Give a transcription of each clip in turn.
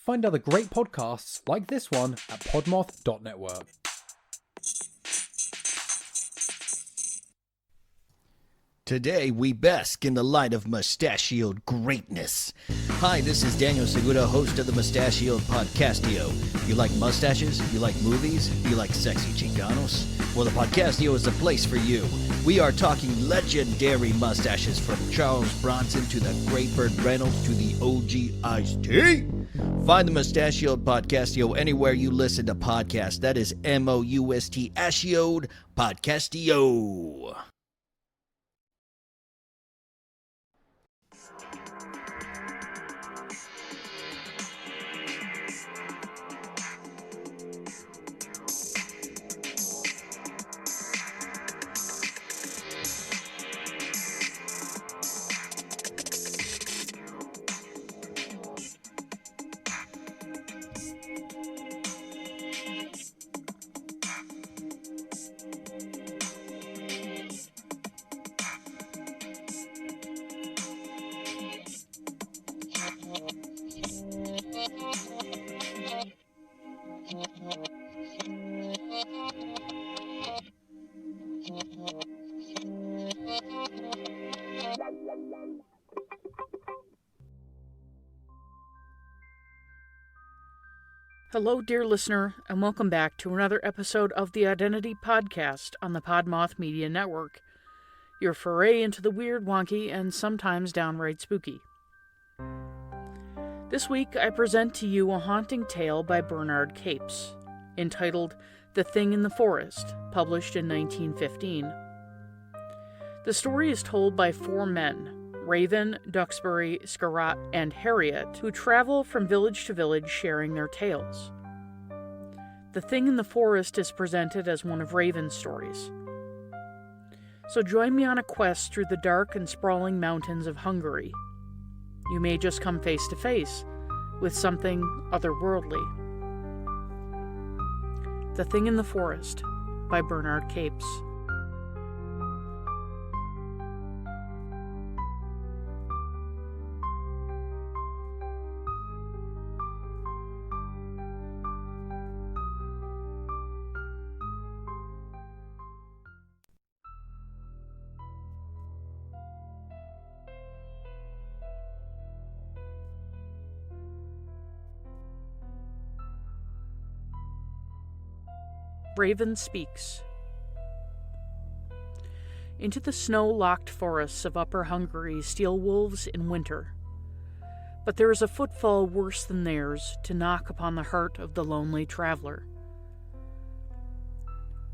Find other great podcasts like this one at podmoth.network. Today, we bask in the light of Moustachioed greatness. Hi, this is Daniel Segura, host of the Moustachioed Podcastio. You like mustaches? You like movies? You like sexy Chicanos? Well, the Podcastio is the place for you. We are talking legendary mustaches from Charles Bronson to the Great Burt Reynolds to the OG Ice-T. Find the Moustachioed Podcastio anywhere you listen to podcasts. That is Moustachioed Podcastio. Hello, dear listener, and welcome back to another episode of the Identity Podcast on the Podmoth Media Network, your foray into the weird, wonky, and sometimes downright spooky. This week, I present to you a haunting tale by Bernard Capes, entitled The Thing in the Forest, published in 1915. The story is told by four men, Raven, Duxbury, Scarrat, and Harriet, who travel from village to village sharing their tales. The Thing in the Forest is presented as one of Raven's stories. So join me on a quest through the dark and sprawling mountains of Hungary. You may just come face to face with something otherworldly. The Thing in the Forest by Bernard Capes. Raven speaks. Into the snow-locked forests of Upper Hungary steal wolves in winter. But there is a footfall worse than theirs to knock upon the heart of the lonely traveler.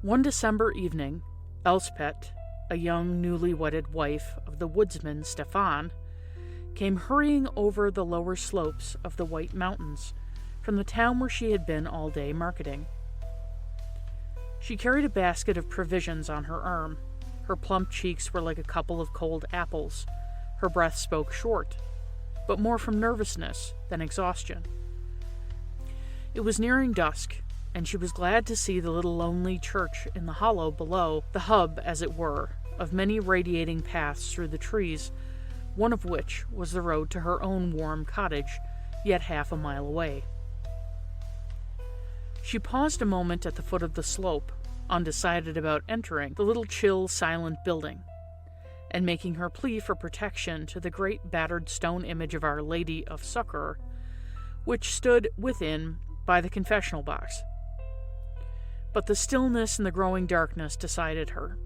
One December evening, Elspeth, a young newly wedded wife of the woodsman Stefan, came hurrying over the lower slopes of the White Mountains from the town where she had been all day marketing. She carried a basket of provisions on her arm. Her plump cheeks were like a couple of cold apples. Her breath spoke short, but more from nervousness than exhaustion. It was nearing dusk, and she was glad to see the little lonely church in the hollow below, the hub, as it were, of many radiating paths through the trees, one of which was the road to her own warm cottage, yet half a mile away. She paused a moment at the foot of the slope, undecided about entering the little chill, silent building, and making her plea for protection to the great battered stone image of Our Lady of Succor, which stood within by the confessional box. But the stillness and the growing darkness decided her,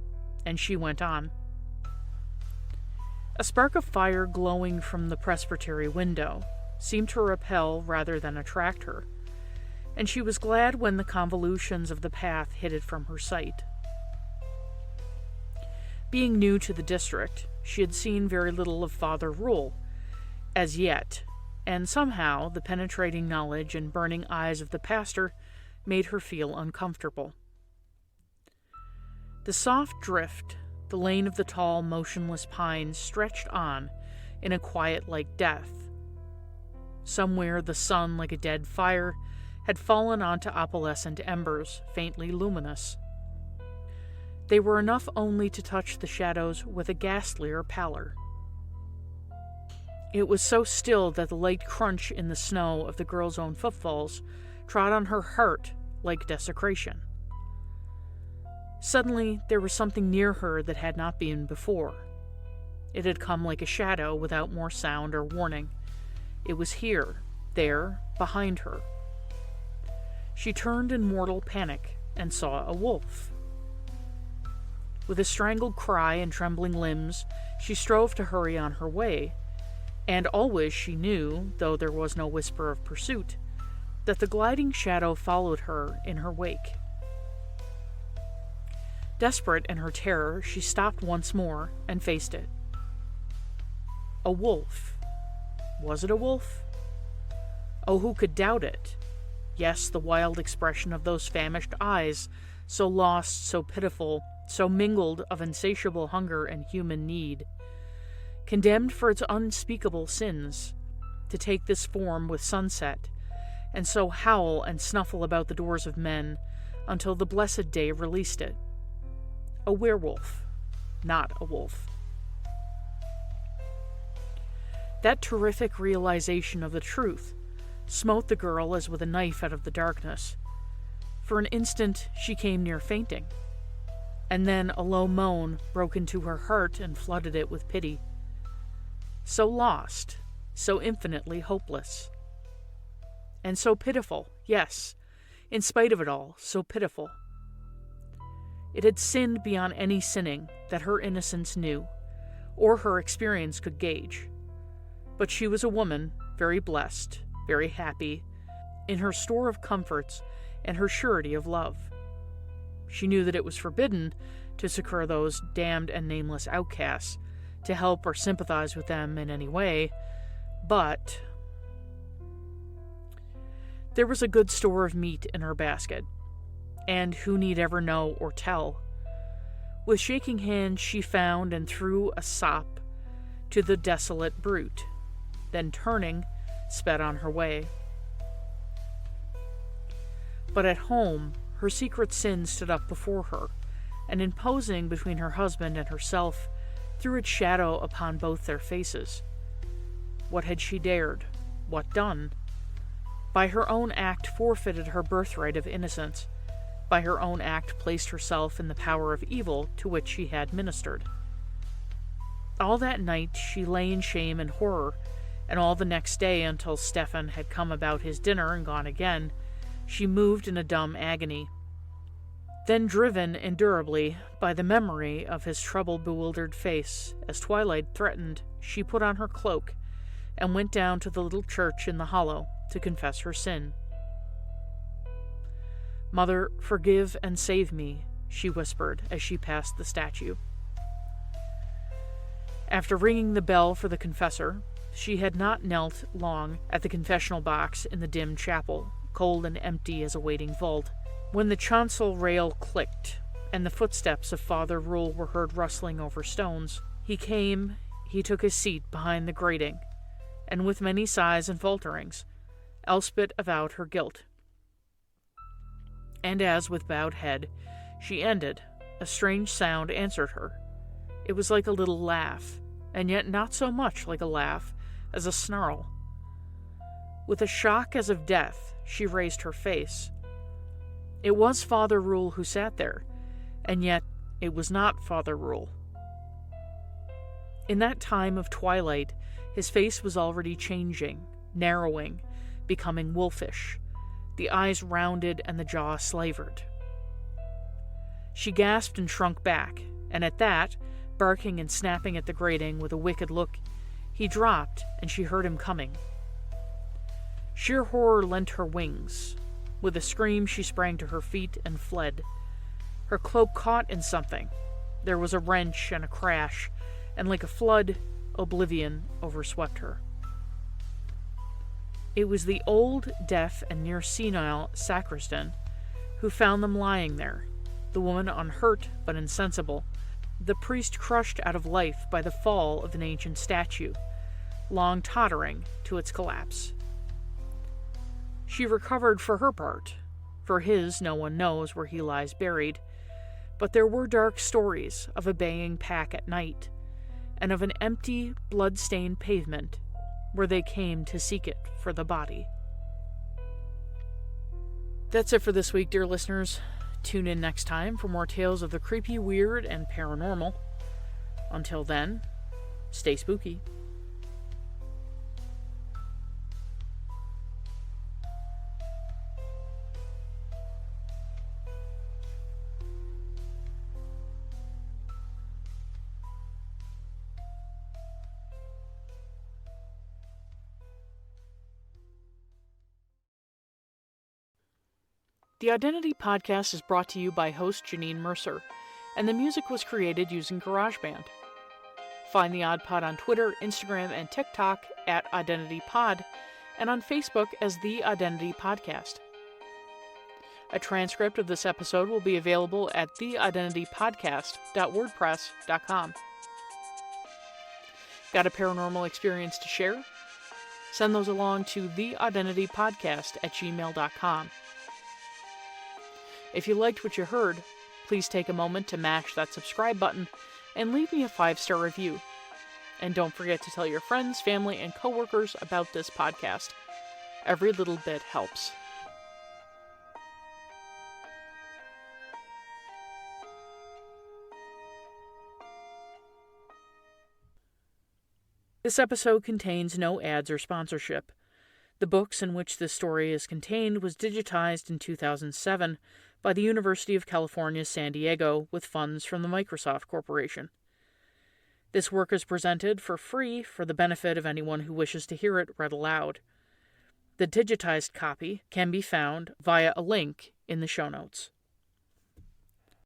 and she went on. A spark of fire glowing from the presbytery window seemed to repel rather than attract her, and she was glad when the convolutions of the path hid it from her sight. Being new to the district, she had seen very little of Father Rule as yet, and somehow the penetrating knowledge and burning eyes of the pastor made her feel uncomfortable. The soft drift, the lane of the tall, motionless pines stretched on in a quiet like death. Somewhere the sun, like a dead fire, had fallen onto opalescent embers, faintly luminous. They were enough only to touch the shadows with a ghastlier pallor. It was so still that the light crunch in the snow of the girl's own footfalls trod on her heart like desecration. Suddenly, there was something near her that had not been before. It had come like a shadow without more sound or warning. It was here, there, behind her. She turned in mortal panic and saw a wolf. With a strangled cry and trembling limbs, she strove to hurry on her way, and always she knew, though there was no whisper of pursuit, that the gliding shadow followed her in her wake. Desperate in her terror, she stopped once more and faced it. A wolf. Was it a wolf? Oh, who could doubt it? Yes, the wild expression of those famished eyes, so lost, so pitiful, so mingled of insatiable hunger and human need, condemned for its unspeakable sins, to take this form with sunset, and so howl and snuffle about the doors of men until the blessed day released it. A werewolf, not a wolf. That terrific realization of the truth smote the girl as with a knife out of the darkness. For an instant she came near fainting, and then a low moan broke into her heart and flooded it with pity. So lost, so infinitely hopeless. And so pitiful, yes, in spite of it all, so pitiful. It had sinned beyond any sinning that her innocence knew, or her experience could gauge. But she was a woman, very blessed, very happy, in her store of comforts and her surety of love. She knew that it was forbidden to succor those damned and nameless outcasts, to help or sympathize with them in any way, but there was a good store of meat in her basket, and who need ever know or tell? With shaking hands she found and threw a sop to the desolate brute, then turning, sped on her way. But at home, her secret sin stood up before her, and imposing between her husband and herself, threw its shadow upon both their faces. What had she dared? What done? By her own act forfeited her birthright of innocence. By her own act placed herself in the power of evil to which she had ministered. All that night she lay in shame and horror, and all the next day until Stefan had come about his dinner and gone again, she moved in a dumb agony. Then, driven endurably by the memory of his troubled, bewildered face, as twilight threatened, she put on her cloak and went down to the little church in the hollow to confess her sin. "Mother, forgive and save me," she whispered as she passed the statue. After ringing the bell for the confessor, she had not knelt long at the confessional box in the dim chapel, cold and empty as a waiting vault, when the chancel rail clicked, and the footsteps of Father Rule were heard rustling over stones. He came, he took his seat behind the grating, and with many sighs and falterings, Elspeth avowed her guilt. And as, with bowed head, she ended, a strange sound answered her. It was like a little laugh, and yet not so much like a laugh as a snarl. With a shock as of death, she raised her face. It was Father Rule who sat there, and yet it was not Father Rule. In that time of twilight, his face was already changing, narrowing, becoming wolfish, the eyes rounded and the jaw slavered. She gasped and shrunk back, and at that, barking and snapping at the grating with a wicked look, he dropped, and she heard him coming. Sheer horror lent her wings. With a scream, she sprang to her feet and fled. Her cloak caught in something. There was a wrench and a crash, and like a flood, oblivion overswept her. It was the old, deaf, and near senile sacristan who found them lying there, the woman unhurt but insensible, the priest crushed out of life by the fall of an ancient statue, long tottering to its collapse. She recovered for her part. For his, no one knows where he lies buried, but there were dark stories of a baying pack at night, and of an empty, blood-stained pavement where they came to seek it for the body. That's it for this week, dear listeners. Tune in next time for more tales of the creepy, weird, and paranormal. Until then, stay spooky. The Identity Podcast is brought to you by host Janine Mercer, and the music was created using GarageBand. Find the Odd Pod on Twitter, Instagram, and TikTok at IdentityPod, and on Facebook as The Identity Podcast. A transcript of this episode will be available at theidentitypodcast.wordpress.com. Got a paranormal experience to share? Send those along to theidentitypodcast@gmail.com. If you liked what you heard, please take a moment to mash that subscribe button and leave me a 5-star review. And don't forget to tell your friends, family, and coworkers about this podcast. Every little bit helps. This episode contains no ads or sponsorship. The books in which this story is contained was digitized in 2007 by the University of California, San Diego, with funds from the Microsoft Corporation. This work is presented for free for the benefit of anyone who wishes to hear it read aloud. The digitized copy can be found via a link in the show notes.